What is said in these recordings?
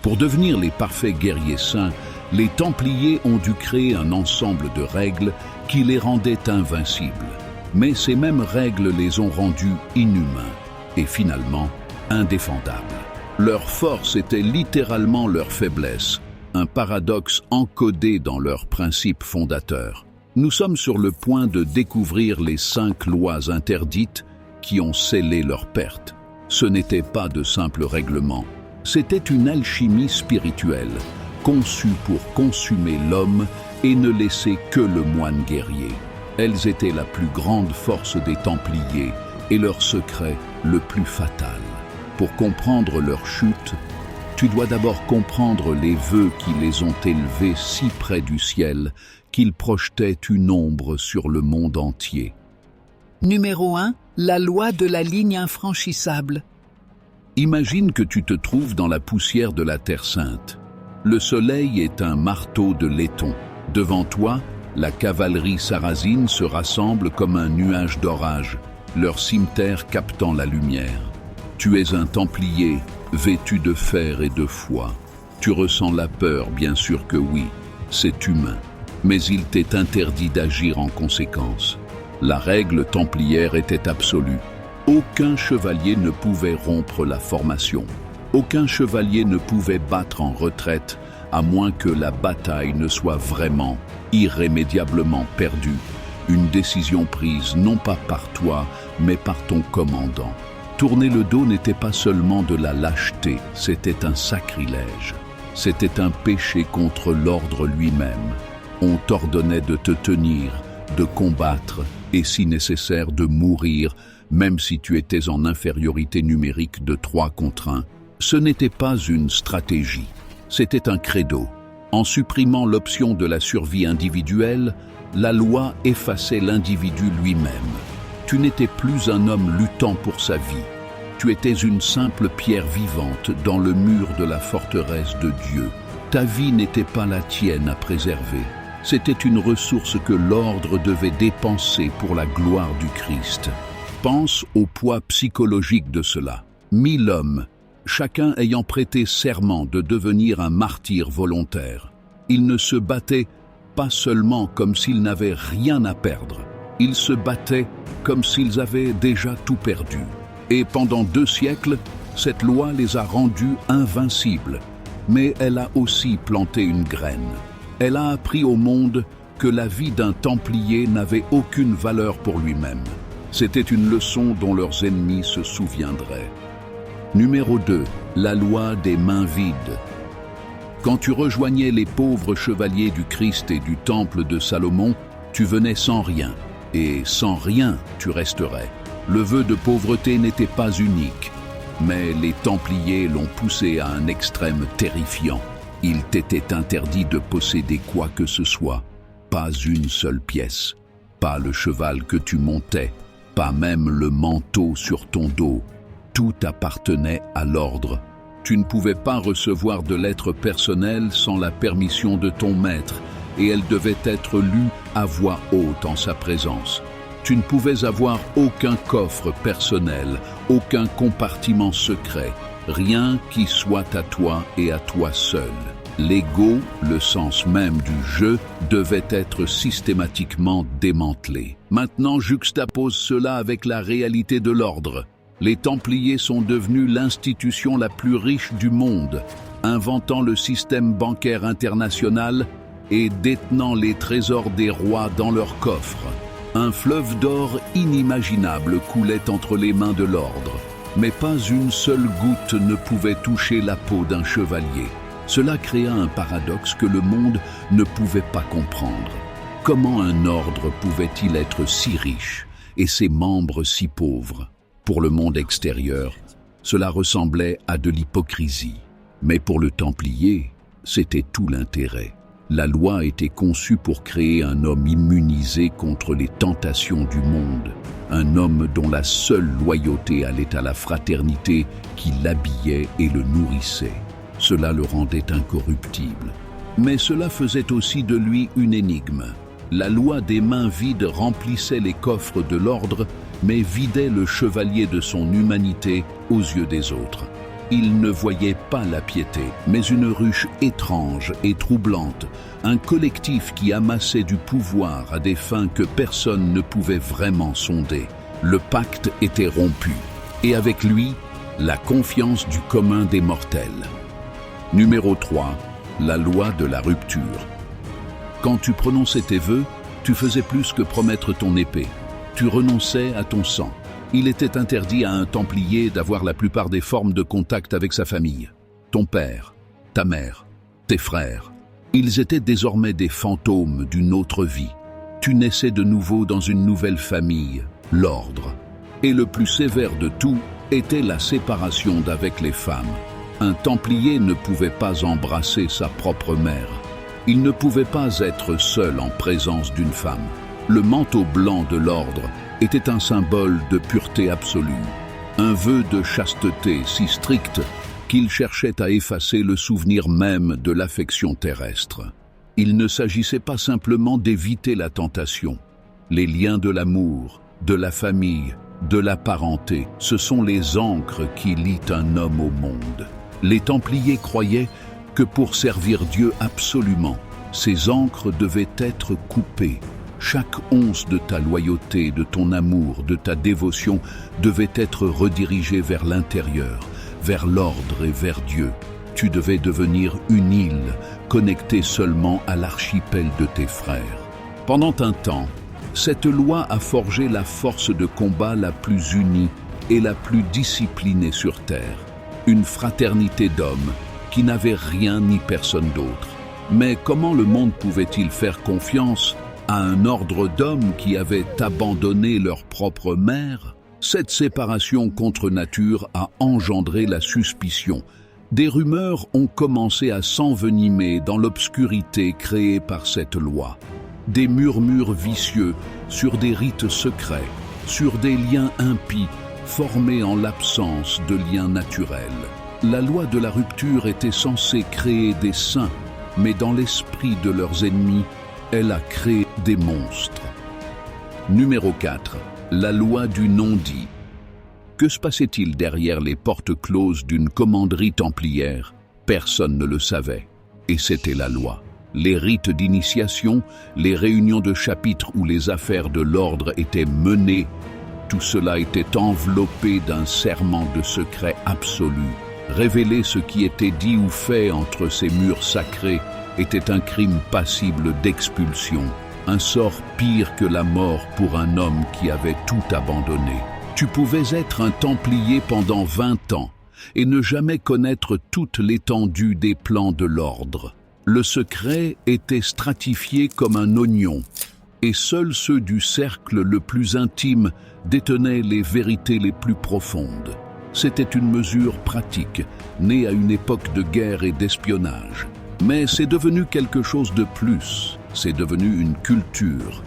Pour devenir les parfaits guerriers saints, les Templiers ont dû créer un ensemble de règles qui les rendaient invincibles. Mais ces mêmes règles les ont rendus inhumains et finalement indéfendables. Leur force était littéralement leur faiblesse, un paradoxe encodé dans leurs principes fondateurs. Nous sommes sur le point de découvrir les 5 lois interdites qui ont scellé leur perte. Ce n'était pas de simples règlements, c'était une alchimie spirituelle, conçue pour consumer l'homme et ne laisser que le moine guerrier. Elles étaient la plus grande force des Templiers et leur secret le plus fatal. Pour comprendre leur chute, tu dois d'abord comprendre les vœux qui les ont élevés si près du ciel qu'ils projetaient une ombre sur le monde entier. Numéro 1. La loi de la ligne infranchissable. Imagine que tu te trouves dans la poussière de la Terre Sainte. Le soleil est un marteau de laiton. Devant toi, la cavalerie sarrasine se rassemble comme un nuage d'orage, leur cimeterre captant la lumière. Tu es un Templier, vêtu de fer et de foi. Tu ressens la peur, bien sûr que oui, c'est humain. Mais il t'est interdit d'agir en conséquence. La règle templière était absolue. Aucun chevalier ne pouvait rompre la formation. Aucun chevalier ne pouvait battre en retraite, à moins que la bataille ne soit vraiment, irrémédiablement perdue. Une décision prise non pas par toi, mais par ton commandant. Tourner le dos n'était pas seulement de la lâcheté, c'était un sacrilège. C'était un péché contre l'ordre lui-même. On t'ordonnait de te tenir, de combattre et, si nécessaire, de mourir, même si tu étais en infériorité numérique de 3 contre 1. Ce n'était pas une stratégie, c'était un credo. En supprimant l'option de la survie individuelle, la loi effaçait l'individu lui-même. Tu n'étais plus un homme luttant pour sa vie. Tu étais une simple pierre vivante dans le mur de la forteresse de Dieu. Ta vie n'était pas la tienne à préserver. C'était une ressource que l'ordre devait dépenser pour la gloire du Christ. Pense au poids psychologique de cela. 1000 hommes, chacun ayant prêté serment de devenir un martyr volontaire. Ils ne se battaient pas seulement comme s'ils n'avaient rien à perdre. Ils se battaient comme s'ils avaient déjà tout perdu. Et pendant 2 siècles, cette loi les a rendus invincibles. Mais elle a aussi planté une graine. Elle a appris au monde que la vie d'un Templier n'avait aucune valeur pour lui-même. C'était une leçon dont leurs ennemis se souviendraient. Numéro 2. La loi des mains vides. Quand tu rejoignais les pauvres chevaliers du Christ et du temple de Salomon, tu venais sans rien. Et sans rien, tu resterais. Le vœu de pauvreté n'était pas unique, mais les Templiers l'ont poussé à un extrême terrifiant. Il t'était interdit de posséder quoi que ce soit, pas une seule pièce, pas le cheval que tu montais, pas même le manteau sur ton dos. Tout appartenait à l'ordre. Tu ne pouvais pas recevoir de lettres personnelles sans la permission de ton maître, et elle devait être lue à voix haute en sa présence. Tu ne pouvais avoir aucun coffre personnel, aucun compartiment secret, rien qui soit à toi et à toi seul. L'ego, le sens même du jeu, devait être systématiquement démantelé. Maintenant, juxtapose cela avec la réalité de l'ordre. Les Templiers sont devenus l'institution la plus riche du monde, inventant le système bancaire international et détenant les trésors des rois dans leurs coffres. Un fleuve d'or inimaginable coulait entre les mains de l'ordre, mais pas une seule goutte ne pouvait toucher la peau d'un chevalier. Cela créa un paradoxe que le monde ne pouvait pas comprendre. Comment un ordre pouvait-il être si riche et ses membres si pauvres? Pour le monde extérieur, cela ressemblait à de l'hypocrisie. Mais pour le Templier, c'était tout l'intérêt. La loi était conçue pour créer un homme immunisé contre les tentations du monde, un homme dont la seule loyauté allait à la fraternité qui l'habillait et le nourrissait. Cela le rendait incorruptible. Mais cela faisait aussi de lui une énigme. La loi des mains vides remplissait les coffres de l'ordre, mais vidait le chevalier de son humanité aux yeux des autres. Ils ne voyaient pas la piété, mais une ruche étrange et troublante, un collectif qui amassait du pouvoir à des fins que personne ne pouvait vraiment sonder. Le pacte était rompu, et avec lui, la confiance du commun des mortels. Numéro 3. La loi de la rupture. Quand tu prononçais tes vœux, tu faisais plus que promettre ton épée. Tu renonçais à ton sang. Il était interdit à un Templier d'avoir la plupart des formes de contact avec sa famille. Ton père, ta mère, tes frères. Ils étaient désormais des fantômes d'une autre vie. Tu naissais de nouveau dans une nouvelle famille, l'ordre. Et le plus sévère de tout était la séparation d'avec les femmes. Un Templier ne pouvait pas embrasser sa propre mère. Il ne pouvait pas être seul en présence d'une femme. Le manteau blanc de l'ordre était un symbole de pureté absolue, un vœu de chasteté si strict qu'il cherchait à effacer le souvenir même de l'affection terrestre. Il ne s'agissait pas simplement d'éviter la tentation. Les liens de l'amour, de la famille, de la parenté, ce sont les ancres qui lient un homme au monde. Les Templiers croyaient que pour servir Dieu absolument, ces ancres devaient être coupées. Chaque once de ta loyauté, de ton amour, de ta dévotion devait être redirigée vers l'intérieur, vers l'ordre et vers Dieu. Tu devais devenir une île, connectée seulement à l'archipel de tes frères. Pendant un temps, cette loi a forgé la force de combat la plus unie et la plus disciplinée sur terre. Une fraternité d'hommes qui n'avait rien ni personne d'autre. Mais comment le monde pouvait-il faire confiance à un ordre d'hommes qui avaient abandonné leur propre mère? Cette séparation contre nature a engendré la suspicion. Des rumeurs ont commencé à s'envenimer dans l'obscurité créée par cette loi. Des murmures vicieux sur des rites secrets, sur des liens impies formés en l'absence de liens naturels. La loi de la rupture était censée créer des saints, mais dans l'esprit de leurs ennemis, elle a créé des monstres. Numéro 4. La loi du non-dit. Que se passait-il derrière les portes closes d'une commanderie templière? Personne ne le savait. Et c'était la loi. Les rites d'initiation, les réunions de chapitre où les affaires de l'ordre étaient menées, tout cela était enveloppé d'un serment de secret absolu. Révéler ce qui était dit ou fait entre ces murs sacrés était un crime passible d'expulsion, un sort pire que la mort pour un homme qui avait tout abandonné. Tu pouvais être un Templier pendant 20 ans et ne jamais connaître toute l'étendue des plans de l'ordre. Le secret était stratifié comme un oignon, et seuls ceux du cercle le plus intime détenaient les vérités les plus profondes. C'était une mesure pratique, née à une époque de guerre et d'espionnage. Mais c'est devenu quelque chose de plus. C'est devenu une culture,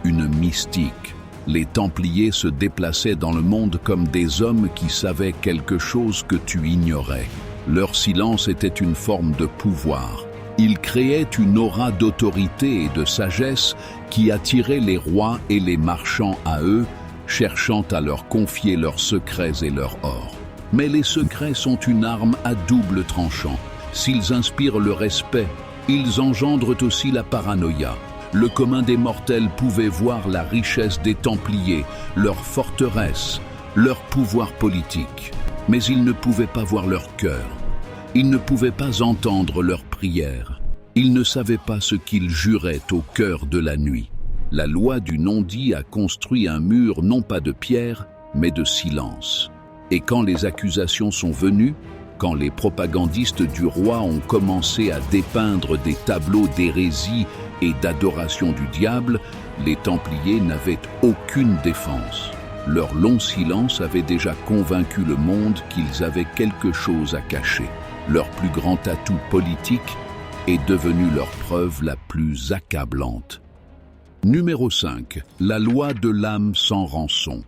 une mystique. Les Templiers se déplaçaient dans le monde comme des hommes qui savaient quelque chose que tu ignorais. Leur silence était une forme de pouvoir. Ils créaient une aura d'autorité et de sagesse qui attirait les rois et les marchands à eux, cherchant à leur confier leurs secrets et leur or. Mais les secrets sont une arme à double tranchant. S'ils inspirent le respect, ils engendrent aussi la paranoïa. Le commun des mortels pouvait voir la richesse des Templiers, leur forteresse, leur pouvoir politique. Mais ils ne pouvaient pas voir leur cœur. Ils ne pouvaient pas entendre leurs prières. Ils ne savaient pas ce qu'ils juraient au cœur de la nuit. La loi du non-dit a construit un mur non pas de pierre, mais de silence. Et quand les accusations sont venues, quand les propagandistes du roi ont commencé à dépeindre des tableaux d'hérésie et d'adoration du diable, les Templiers n'avaient aucune défense. Leur long silence avait déjà convaincu le monde qu'ils avaient quelque chose à cacher. Leur plus grand atout politique est devenu leur preuve la plus accablante. Numéro 5. La loi de l'âme sans rançon.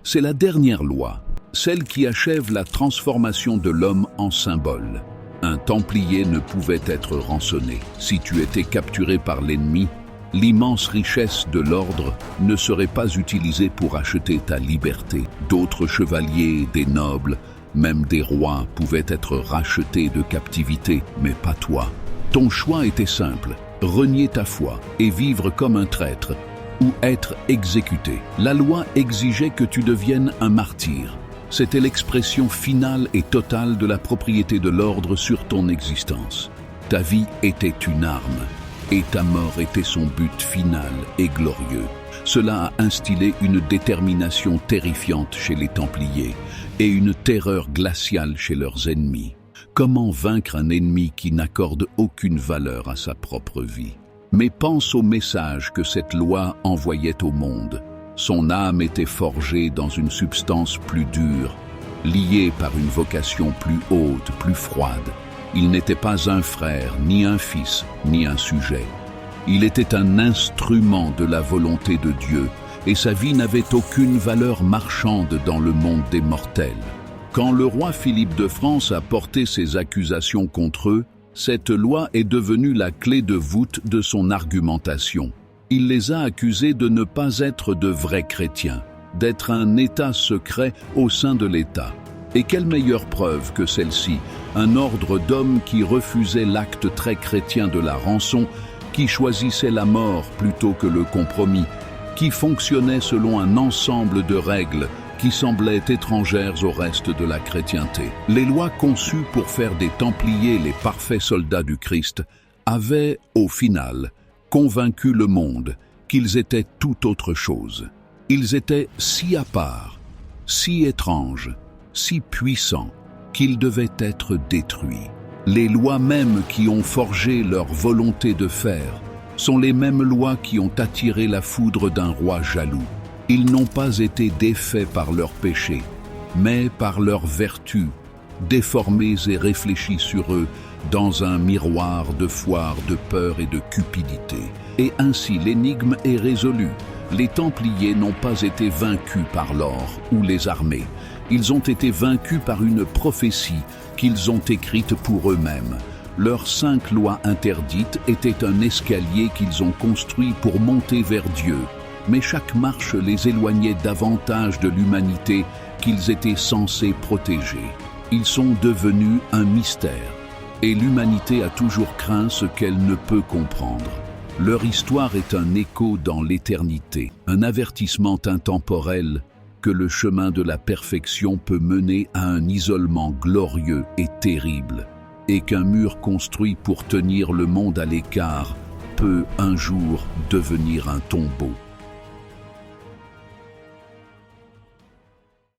C'est la dernière loi, celle qui achève la transformation de l'homme en symbole. Un Templier ne pouvait être rançonné. Si tu étais capturé par l'ennemi, l'immense richesse de l'ordre ne serait pas utilisée pour acheter ta liberté. D'autres chevaliers, des nobles, Même des rois pouvaient être rachetés de captivité, mais pas toi. Ton choix était simple, renier ta foi et vivre comme un traître, ou être exécuté. La loi exigeait que tu deviennes un martyr. C'était l'expression finale et totale de la propriété de l'ordre sur ton existence. Ta vie était une arme, et ta mort était son but final et glorieux. Cela a instillé une détermination terrifiante chez les Templiers et une terreur glaciale chez leurs ennemis. Comment vaincre un ennemi qui n'accorde aucune valeur à sa propre vie? Mais pense au message que cette loi envoyait au monde. Son âme était forgée dans une substance plus dure, liée par une vocation plus haute, plus froide. Il n'était pas un frère, ni un fils, ni un sujet. Il était un instrument de la volonté de Dieu, et sa vie n'avait aucune valeur marchande dans le monde des mortels. Quand le roi Philippe de France a porté ses accusations contre eux, cette loi est devenue la clé de voûte de son argumentation. Il les a accusés de ne pas être de vrais chrétiens, d'être un État secret au sein de l'État. Et quelle meilleure preuve que celle-ci, un ordre d'hommes qui refusait l'acte très chrétien de la rançon, qui choisissait la mort plutôt que le compromis, qui fonctionnait selon un ensemble de règles qui semblaient étrangères au reste de la chrétienté. Les lois conçues pour faire des Templiers les parfaits soldats du Christ avaient, au final, convaincu le monde qu'ils étaient tout autre chose. Ils étaient si à part, si étranges, si puissants, qu'ils devaient être détruits. Les lois mêmes qui ont forgé leur volonté de faire sont les mêmes lois qui ont attiré la foudre d'un roi jaloux. Ils n'ont pas été défaits par leurs péchés, mais par leurs vertus, déformées et réfléchies sur eux dans un miroir de foire de peur et de cupidité. Et ainsi l'énigme est résolue. Les Templiers n'ont pas été vaincus par l'or ou les armées. Ils ont été vaincus par une prophétie qu'ils ont écrite pour eux-mêmes. Leurs 5 lois interdites étaient un escalier qu'ils ont construit pour monter vers Dieu. Mais chaque marche les éloignait davantage de l'humanité qu'ils étaient censés protéger. Ils sont devenus un mystère, et l'humanité a toujours craint ce qu'elle ne peut comprendre. Leur histoire est un écho dans l'éternité, un avertissement intemporel que le chemin de la perfection peut mener à un isolement glorieux et terrible, et qu'un mur construit pour tenir le monde à l'écart peut un jour devenir un tombeau.